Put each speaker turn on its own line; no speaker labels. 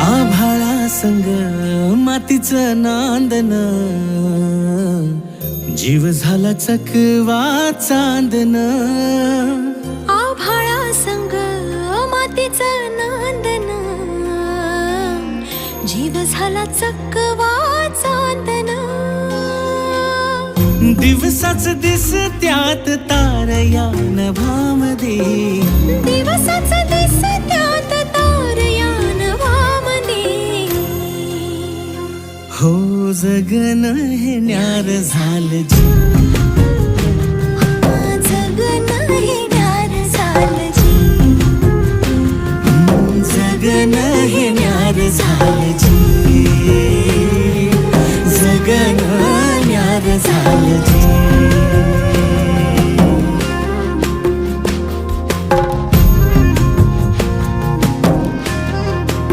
आभाळा संग मातीचं नांदन, जीव झाला चकवा चांदन.
आभाळा संग मातीचं नांदन, जीव झाला चकवा चांदन.
दिवसाच दिसत्यात तारया नभामध्ये,
दिवसाच दिसत्यात तारया नभामध्ये.
हो जगन हे न्यार झालं जी,
जगन हे न्यार झालं जी.
जगन हे न्यार झालं जी, जगन न्यार झालं जी.